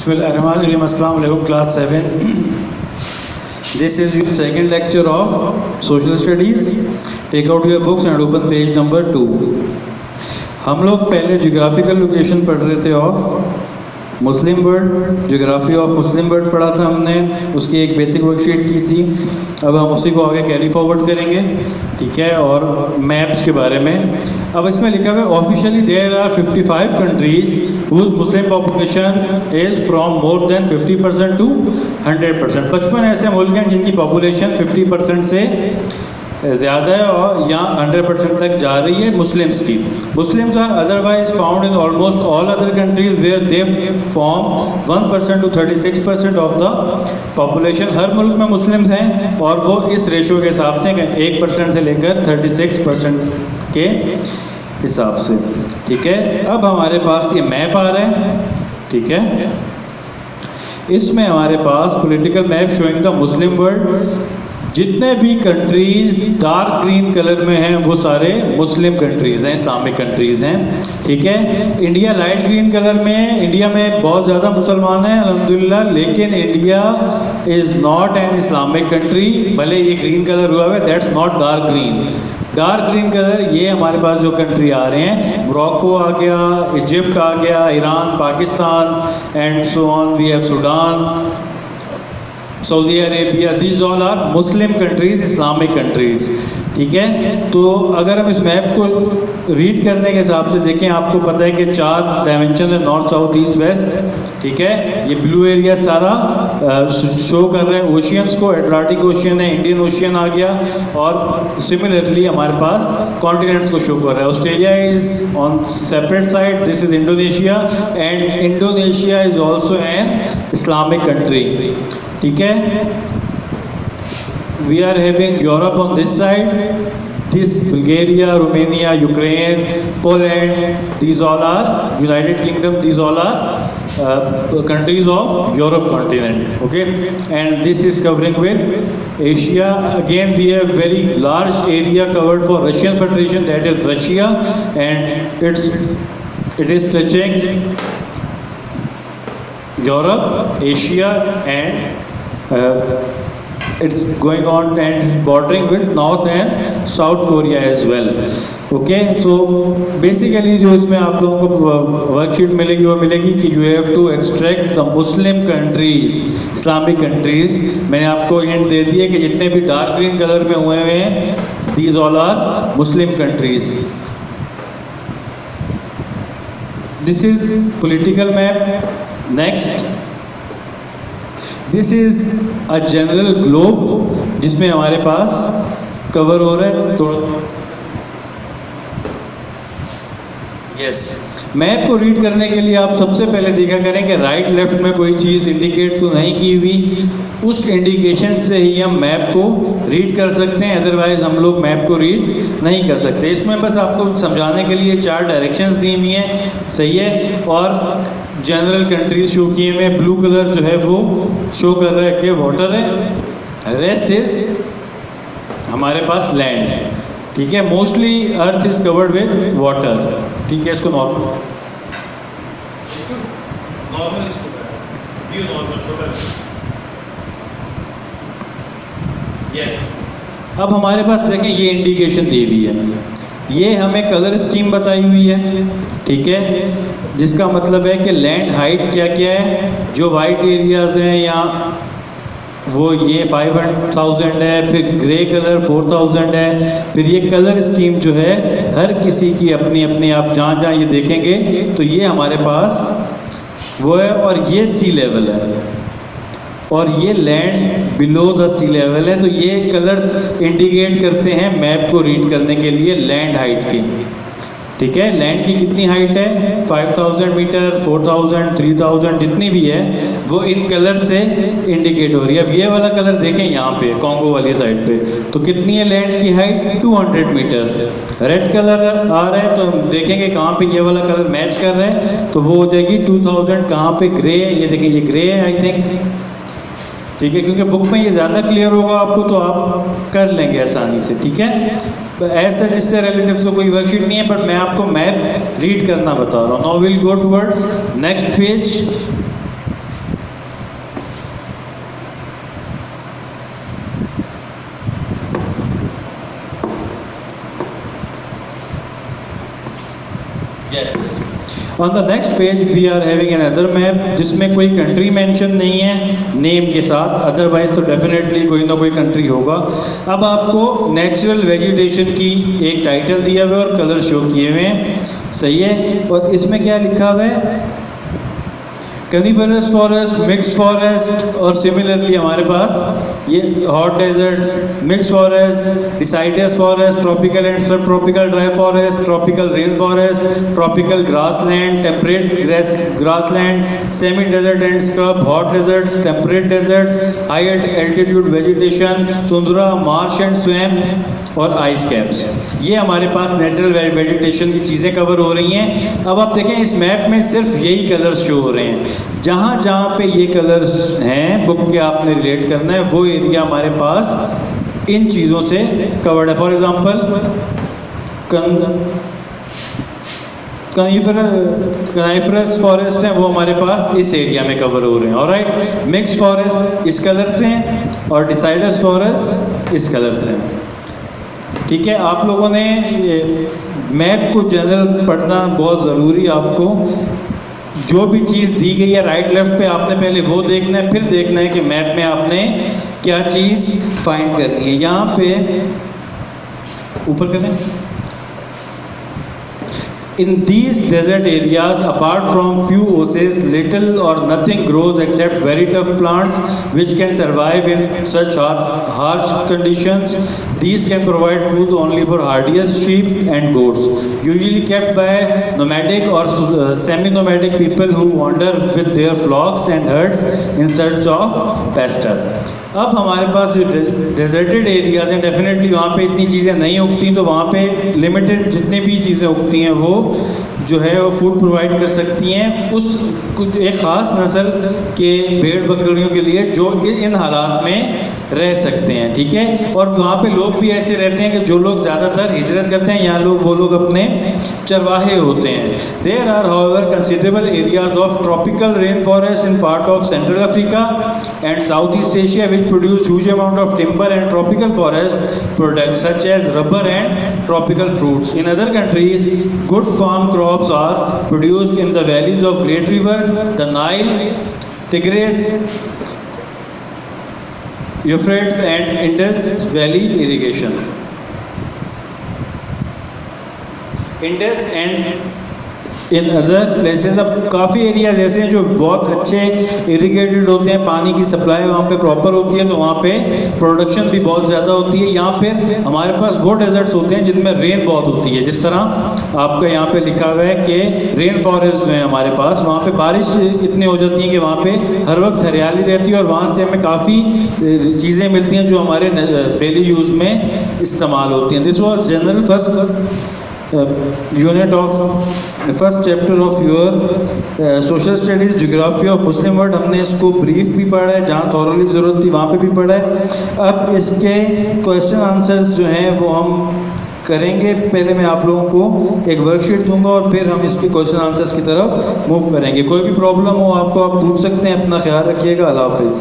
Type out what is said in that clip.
Bismillahirrahmanirrahim. Assalamu alaikum, class 7. This is your second lecture of social studies. Take out your books and open page number 2. हम लोग पहले geographical location पढ़ रहे थे of Muslim world, geography of Muslim world पढ़ा था हमने, उसकी एक बेसिक वर्कशीट की थी। अब हम उसी को आगे कैरी फॉरवर्ड करेंगे, ठीक है। और मैप्स के बारे में अब इसमें लिखा हुआ है officially there are 55 countries whose Muslim population is from more than 50% to 100%। 55 ऐसे मुल्क हैं जिनकी पॉपुलेशन 50% से ज़्यादा है और यहाँ 100% तक जा रही है मुस्लिम्स की। Muslims are otherwise found in almost all other countries where they form 1% to 36% of the population. हर मुल्क में मुस्लिम्स हैं और वो इस रेशो के हिसाब से 1% से लेकर 36% के हिसाब से, ठीक है। अब हमारे पास ये मैप आ रहा है, ठीक है। इसमें हमारे पास political map showing the Muslim world. जितने भी कंट्रीज़ डार्क ग्रीन कलर में हैं वो सारे मुस्लिम कंट्रीज़ हैं, इस्लामिक कंट्रीज़ हैं, ठीक है। इंडिया लाइट ग्रीन कलर में, इंडिया में बहुत ज़्यादा मुसलमान हैं अल्हम्दुलिल्लाह, लेकिन India is not an Islamic country. भले ये ग्रीन कलर हुआ है, that's not dark green. Dark green colour ये हमारे पास जो कंट्री आ रहे हैं, मोरक्को आ गया, इजिप्ट आ गया, Iran, Pakistan and so on, we have Sudan, Saudi Arabia, this all are Muslim countries, Islamic countries, ठीक है। तो अगर हम इस मैप को रीड करने के हिसाब से देखें, आपको पता है कि 4 डायमेंशन है, नॉर्थ साउथ ईस्ट वेस्ट, ठीक है। ये ब्लू एरिया सारा शो कर रहे हैं ओशियंस को, एटलांटिक ओशियन है, इंडियन ओशियन आ गया, और सिमिलरली हमारे पास कॉन्टिनेंट्स को शो कर रहा है। Australia is on separate side, this is Indonesia, and Indonesia is also an Islamic country, ठीक है। We are having Europe on this side, this Bulgaria, Romania, Ukraine, Poland, these all are United Kingdom, these all are countries of Europe continent, okay, and this is covering with Asia. Again we have very large area covered for Russian Federation, that is Russia, and it is touching Europe, Asia, and it's going on and it's bordering with North and South Korea as well, okay. So basically जो इसमें आप लोगों को worksheet मिलेगी वो मिलेगी कि you have to extract the Muslim countries, Islamic countries। मैंने आपको हिंट दे दी है कि जितने भी डार्क ग्रीन कलर में हुए हैं, these all are Muslim countries। This is political map। Next, this is a general globe जिसमें हमारे पास कवर हो रहा है थोड़ा, यस। मैप को रीड करने के लिए आप सबसे पहले देखा करें कि राइट लेफ्ट में कोई चीज़ इंडिकेट तो नहीं की हुई, उस इंडिकेशन से ही हम मैप को रीड कर सकते हैं, अदरवाइज़ हम लोग मैप को रीड नहीं कर सकते। इसमें बस आपको समझाने के लिए 4 डायरेक्शंस दी हुई हैं, सही है। और जनरल कंट्रीज शो किए हुए, ब्लू कलर जो है वो शो कर रहा है कि वाटर है, रेस्ट इज़ हमारे पास लैंड है, ठीक है। Mostly earth is covered with water, ठीक है। इसको नॉर्मल यस। अब हमारे पास देखें ये इंडिकेशन दी हुई है, ये हमें कलर स्कीम बताई हुई है, ठीक है, जिसका मतलब है कि लैंड हाइट क्या क्या है। जो वाइट एरियाज़ हैं यहाँ वो ये 500,000 है, फिर ग्रे कलर 4,000 है, फिर ये कलर स्कीम जो है हर किसी की अपनी अपनी, आप जहाँ जहाँ ये देखेंगे तो ये हमारे पास वो है, और ये सी लेवल है और ये land below the sea level है। तो ये कलर्स इंडिकेट करते हैं मैप को रीड करने के लिए लैंड हाइट की, ठीक है। लैंड की कितनी हाइट है, 5000 मीटर, 4000, 3000, जितनी भी है वो इन कलर से इंडिकेट हो रही है। अब ये वाला कलर देखें यहाँ पे कॉन्गो वाली साइड पे, तो कितनी है लैंड की हाइट, 200 मीटर्स। रेड कलर आ रहा है तो हम देखेंगे कहाँ पे ये वाला कलर मैच कर रहा है, तो वो हो जाएगी 2000। कहाँ पे ग्रे है, ये देखिए ये ग्रे है आई थिंक, ठीक है, क्योंकि बुक में ये ज़्यादा क्लियर होगा आपको तो आप कर लेंगे आसानी से, ठीक है। ऐसा जिससे रिलेटिव्स को कोई वर्कशीट नहीं है, बट मैं आपको मैप रीड करना बता रहा हूँ। Now will go towards next page. Yes. On the next page we are having another map जिसमें कोई कंट्री मेंशन नहीं है नेम के साथ, अदरवाइज तो डेफिनेटली कोई ना कोई कंट्री होगा। अब आपको नेचुरल वेजिटेशन की एक टाइटल दिया हुआ है और कलर शो किए हुए हैं, सही है। और इसमें क्या लिखा हुआ है, कनिफरस फॉरेस्ट, मिक्स्ड फॉरेस्ट, और सिमिलरली हमारे पास ये hot deserts, mixed forest, deciduous forest, tropical and subtropical dry forest, tropical rain forest, tropical grassland, temperate grassland, semi desert and scrub, hot deserts, temperate deserts, high altitude vegetation, tundra, marsh and swamp और ice caps. ये हमारे पास natural vegetation की चीज़ें cover हो रही हैं। अब आप देखें इस मैप में सिर्फ यही कलर्स शो हो रहे हैं, जहाँ जहाँ पे ये कलर्स हैं बुक के आपने रिलेट करना है, वो एरिया हमारे पास इन चीज़ों से कवर्ड है। फॉर एग्जांपल कनिफरस फॉरेस्ट है वो हमारे पास इस एरिया में कवर हो रहे हैं, ऑलराइट। मिक्स्ड फॉरेस्ट इस कलर से हैं और डिसाइडस फॉरेस्ट इस कलर से हैं, ठीक है। आप लोगों ने मैप को जनरल पढ़ना बहुत ज़रूरी है। आपको जो भी चीज़ दी गई है राइट लेफ्ट पे आपने पहले वो देखना है, फिर देखना है कि मैप में आपने क्या चीज़ फाइंड करनी है। यहाँ पे ऊपर करें, in these desert areas apart from few oases little or nothing grows except very tough plants which can survive in such harsh conditions. These can provide food only for hardiest sheep and goats, usually kept by nomadic or semi-nomadic people who wander with their flocks and herds in search of pasture. अब हमारे पास जो deserted areas हैं definitely वहाँ पे इतनी चीज़ें नहीं उगती, तो वहाँ पे लिमिटेड जितनी भी चीज़ें उगती हैं वो जो है वो फूड प्रोवाइड कर सकती हैं उस एक ख़ास नस्ल के भेड़ बकरियों के लिए जो इन हालात में रह सकते हैं, ठीक है। और वहाँ पे लोग भी ऐसे रहते हैं कि जो लोग ज़्यादातर हिजरत करते हैं, यहाँ लोग वो लोग अपने चरवाहे होते हैं। There are however considerable areas of tropical rain forest in part of central Africa and south east Asia which produce huge amount of timber and tropical forest products such as rubber and tropical fruits. In other countries good farm crops are produced in the valleys of great rivers, the Nile, Tigris, Euphrates and Indus Valley irrigation. Indus and in other places. अब काफ़ी areas ऐसे हैं जो बहुत अच्छे irrigated होते हैं, पानी की सप्लाई वहाँ पे प्रॉपर होती है, तो वहाँ पे प्रोडक्शन भी बहुत ज़्यादा होती है। यहाँ पे हमारे पास वो डेजर्ट्स होते हैं जिनमें रेन बहुत होती है, जिस तरह आपका यहाँ पे लिखा हुआ है कि रेन फॉरेस्ट जो है हमारे पास, वहाँ पे बारिश इतनी हो जाती है कि वहाँ पे हर वक्त हरियाली रहती है और वहाँ से हमें काफ़ी चीज़ें मिलती हैं जो हमारे डेली यूज़ में इस्तेमाल होती हैं। This was general first unit of first chapter of your social studies geography of Muslim world. हमने इसको ब्रीफ भी पढ़ा है, जहाँ थॉरली ज़रूरत थी वहाँ पे भी पढ़ा है। अब इसके क्वेश्चन आंसर्स जो हैं वो हम करेंगे। पहले मैं आप लोगों को एक वर्कशीट दूंगा और फिर हम इसके क्वेश्चन आंसर्स की तरफ मूव करेंगे। कोई भी प्रॉब्लम हो आपको आप पूछ सकते हैं। अपना ख्याल रखिएगा। अल्लाह हाफिज़।